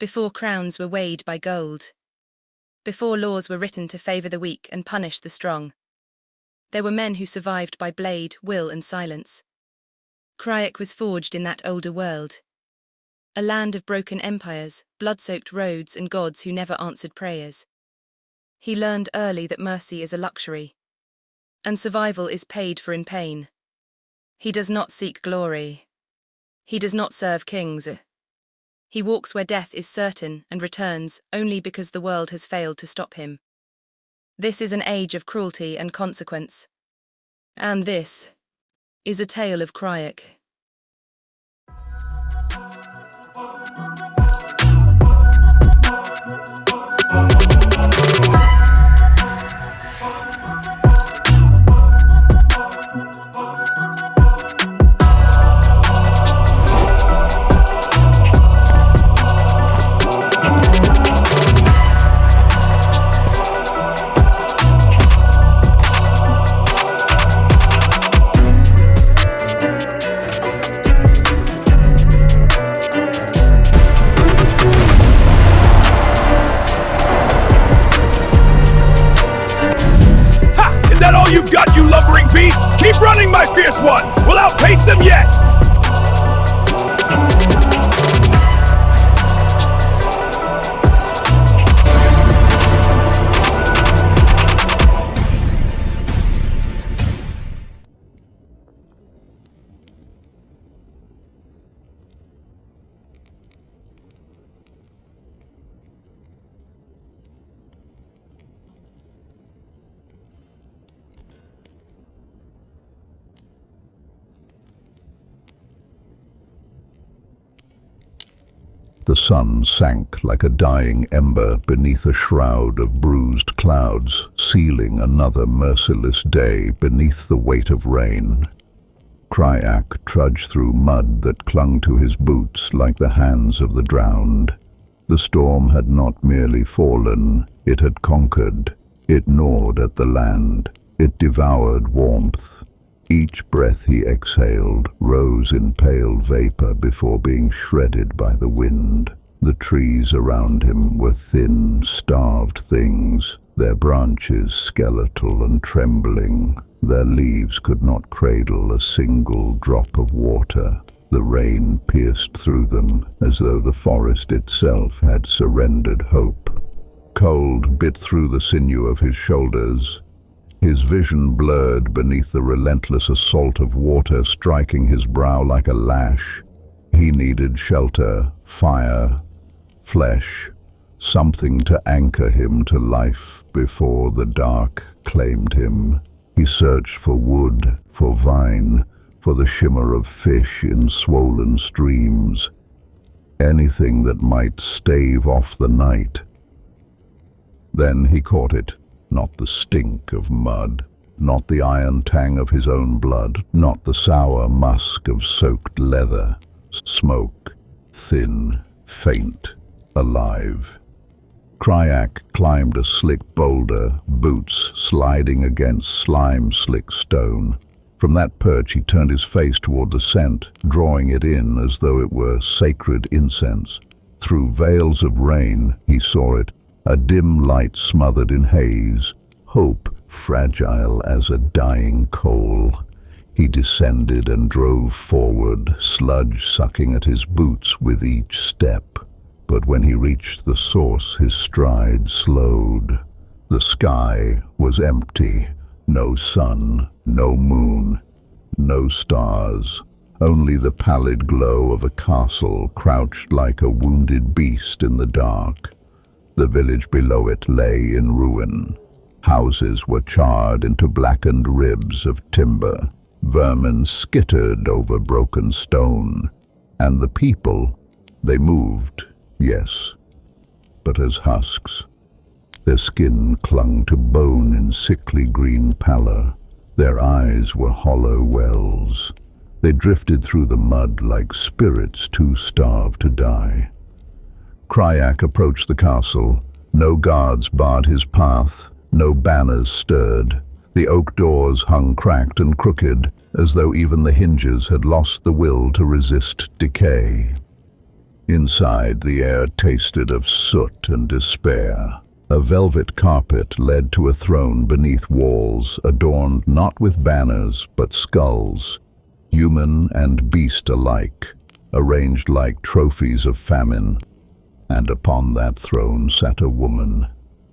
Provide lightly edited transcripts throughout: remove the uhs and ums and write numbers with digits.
before crowns were weighed by gold, before laws were written to favor the weak and punish the strong. There were men who survived by blade, will, and silence. Kriakk was forged in that older world. A land of broken empires, blood-soaked roads, and gods who never answered prayers. He learned early that mercy is a luxury, and survival is paid for in pain. He does not seek glory. He does not serve kings. He walks where death is certain and returns only because the world has failed to stop him. This is an age of cruelty and consequence. And this is a tale of Kriakk. You've got, you lumbering beasts! Keep running, my fierce one! We'll outpace them yet! The sun sank like a dying ember beneath a shroud of bruised clouds, sealing another merciless day beneath the weight of rain. Kriakk trudged through mud that clung to his boots like the hands of the drowned. The storm had not merely fallen, it had conquered. It gnawed at the land. It devoured warmth. Each breath he exhaled rose in pale vapor before being shredded by the wind. The trees around him were thin, starved things, their branches skeletal and trembling. Their leaves could not cradle a single drop of water. The rain pierced through them as though the forest itself had surrendered hope. Cold bit through the sinew of his shoulders. His vision blurred beneath the relentless assault of water striking his brow like a lash. He needed shelter, fire, flesh, something to anchor him to life before the dark claimed him. He searched for wood, for vine, for the shimmer of fish in swollen streams, anything that might stave off the night. Then he caught it. Not the stink of mud, not the iron tang of his own blood, not the sour musk of soaked leather. Smoke, thin, faint, alive. Kriakk climbed a slick boulder, boots sliding against slime-slick stone. From that perch he turned his face toward the scent, drawing it in as though it were sacred incense. Through veils of rain he saw it, a dim light smothered in haze, hope fragile as a dying coal. He descended and drove forward, sludge sucking at his boots with each step. But when he reached the source, his stride slowed. The sky was empty, no sun, no moon, no stars, only the pallid glow of a castle crouched like a wounded beast in the dark. The village below it lay in ruin. Houses were charred into blackened ribs of timber. Vermin skittered over broken stone. And the people, they moved, yes, but as husks. Their skin clung to bone in sickly green pallor. Their eyes were hollow wells. They drifted through the mud like spirits too starved to die. Kriakk approached the castle. No guards barred his path, no banners stirred. The oak doors hung cracked and crooked, as though even the hinges had lost the will to resist decay. Inside, the air tasted of soot and despair. A velvet carpet led to a throne beneath walls, adorned not with banners, but skulls, human and beast alike, arranged like trophies of famine. And upon that throne sat a woman.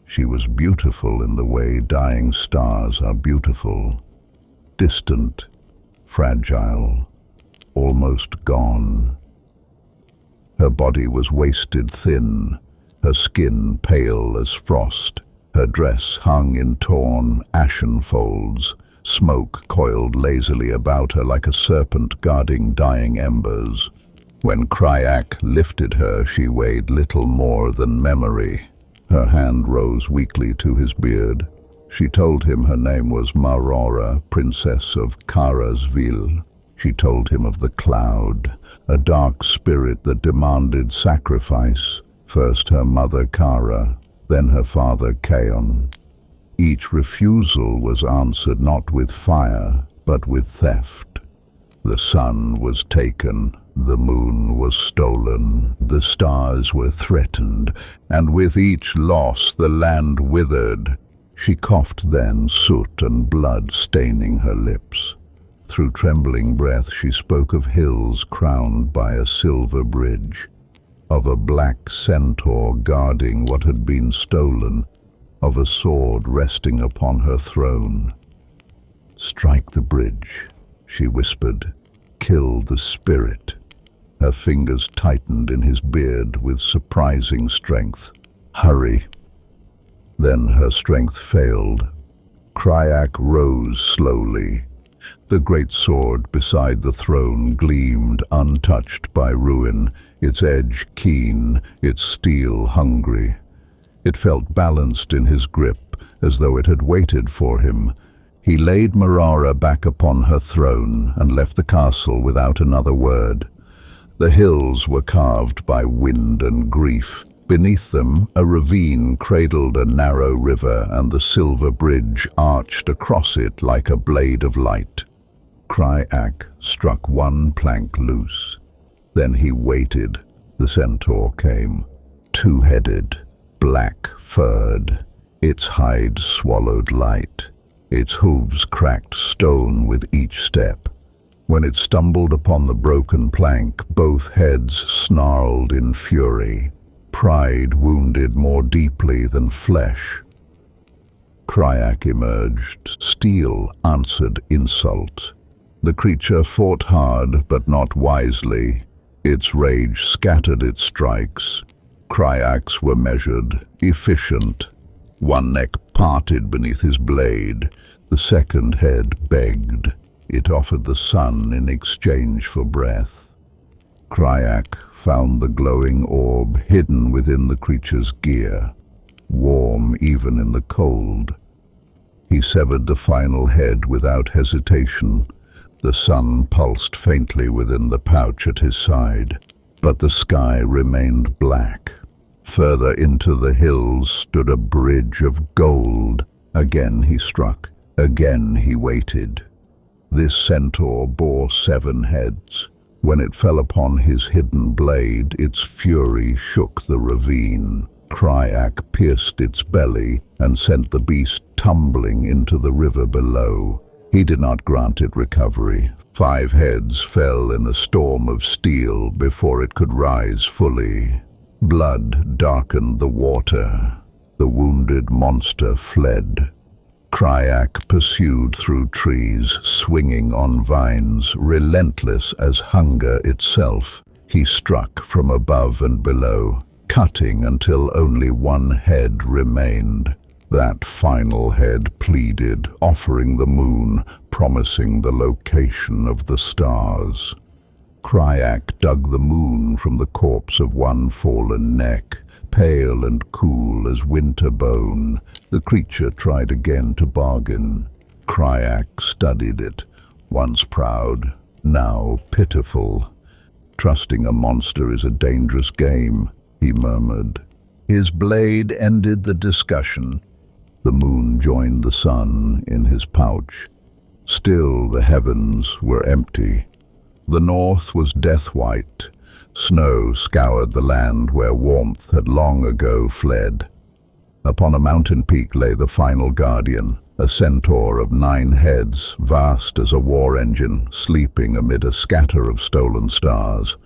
She was beautiful in the way dying stars are beautiful, distant, fragile, almost gone. Her body was wasted thin, her skin pale as frost. Her dress hung in torn, ashen folds. Smoke coiled lazily about her like a serpent guarding dying embers. When Kriakk lifted her, she weighed little more than memory. Her hand rose weakly to his beard. She told him her name was Marraura, princess of Karasville. She told him of the cloud, a dark spirit that demanded sacrifice. First her mother Kara, then her father Kaon. Each refusal was answered not with fire, but with theft. The sun was taken, the moon was stolen, the stars were threatened, and with each loss the land withered. She coughed then, soot and blood staining her lips. Through trembling breath she spoke of hills crowned by a silver bridge, of a black centaur guarding what had been stolen, of a sword resting upon her throne. "Strike the bridge," she whispered. "Kill the spirit." Her fingers tightened in his beard with surprising strength. "Hurry." Then her strength failed. Kriakk rose slowly. The great sword beside the throne gleamed untouched by ruin, its edge keen, its steel hungry. It felt balanced in his grip, as though it had waited for him. He laid Marraura back upon her throne and left the castle without another word. The hills were carved by wind and grief. Beneath them, a ravine cradled a narrow river, and the silver bridge arched across it like a blade of light. Kriakk struck one plank loose. Then he waited. The centaur came, two-headed, black-furred. Its hide swallowed light. Its hooves cracked stone with each step. When it stumbled upon the broken plank, both heads snarled in fury. Pride wounded more deeply than flesh. Kriakk emerged. Steel answered insult. The creature fought hard, but not wisely. Its rage scattered its strikes. Kriakk's were measured, efficient. One neck parted beneath his blade. The second head begged. It offered the sun in exchange for breath. Kriakk found the glowing orb hidden within the creature's gear, warm even in the cold. He severed the final head without hesitation. The sun pulsed faintly within the pouch at his side, but the sky remained black. Further into the hills stood a bridge of gold. Again he struck. Again he waited. This centaur bore 7 heads. When it fell upon his hidden blade, its fury shook the ravine. Kriakk pierced its belly and sent the beast tumbling into the river below. He did not grant it recovery. 5 heads fell in a storm of steel before it could rise fully. Blood darkened the water. The wounded monster fled. Kriakk pursued through trees, swinging on vines, relentless as hunger itself. He struck from above and below, cutting until only one head remained. That final head pleaded, offering the moon, promising the location of the stars. Kriakk dug the moon from the corpse of one fallen neck. Pale and cool as winter bone, the creature tried again to bargain. Kriakk studied it, once proud, now pitiful. "Trusting a monster is a dangerous game," he murmured. His blade ended the discussion. The moon joined the sun in his pouch. Still the heavens were empty. The north was death-white. Snow scoured the land where warmth had long ago fled. Upon a mountain peak lay the final guardian, a centaur of 9 heads, vast as a war engine, sleeping amid a scatter of stolen stars.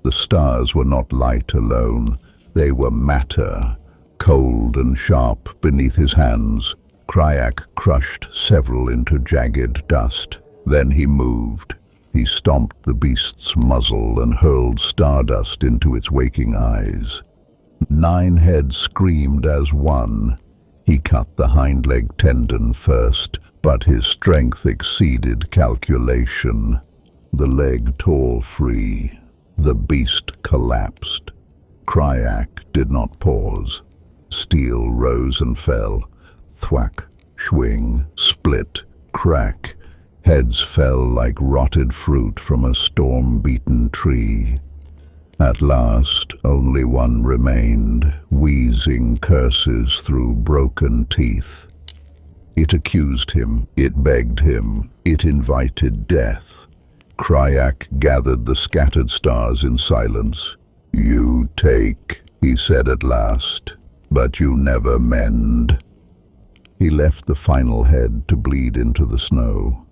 The stars were not light alone, they were matter, cold and sharp beneath his hands. Kriakk crushed several into jagged dust. Then he moved. He stomped the beast's muzzle and hurled stardust into its waking eyes. 9 heads screamed as one. He cut the hind leg tendon first, but his strength exceeded calculation. The leg tore free. The beast collapsed. Kriakk did not pause. Steel rose and fell. Thwack, swing, split, crack. Heads fell like rotted fruit from a storm-beaten tree. At last, only one remained, wheezing curses through broken teeth. It accused him, it begged him, it invited death. Kriakk gathered the scattered stars in silence. "You take," he said at last, "but you never mend." He left the final head to bleed into the snow.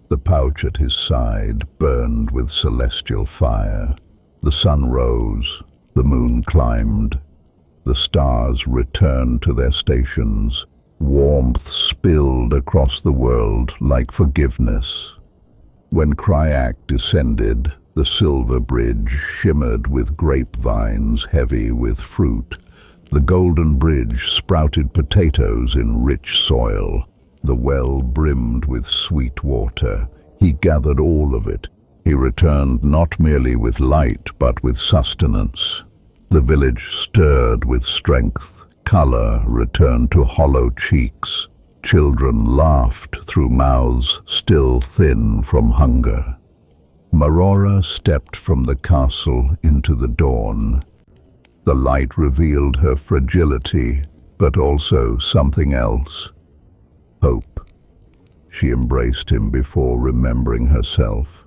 The pouch at his side burned with celestial fire. The sun rose, the moon climbed, the stars returned to their stations. Warmth spilled across the world like forgiveness. When Kriakk descended, the silver bridge shimmered with grapevines heavy with fruit. The golden bridge sprouted potatoes in rich soil. The well brimmed with sweet water. He gathered all of it. He returned not merely with light, but with sustenance. The village stirred with strength. Color returned to hollow cheeks. Children laughed through mouths still thin from hunger. Marraura stepped from the castle into the dawn. The light revealed her fragility, but also something else. Hope. She embraced him before remembering herself.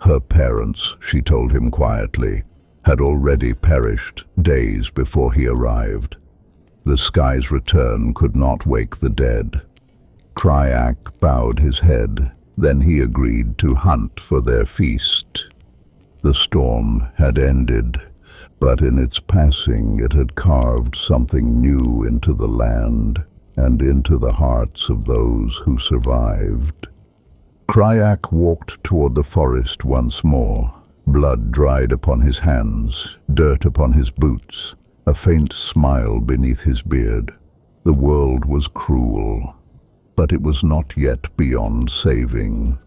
Her parents, she told him quietly, had already perished days before he arrived. The sky's return could not wake the dead. Kriakk bowed his head, then he agreed to hunt for their feast. The storm had ended, but in its passing it had carved something new into the land and into the hearts of those who survived. Kriakk walked toward the forest once more. Blood dried upon his hands, dirt upon his boots, a faint smile beneath his beard. The world was cruel, but it was not yet beyond saving.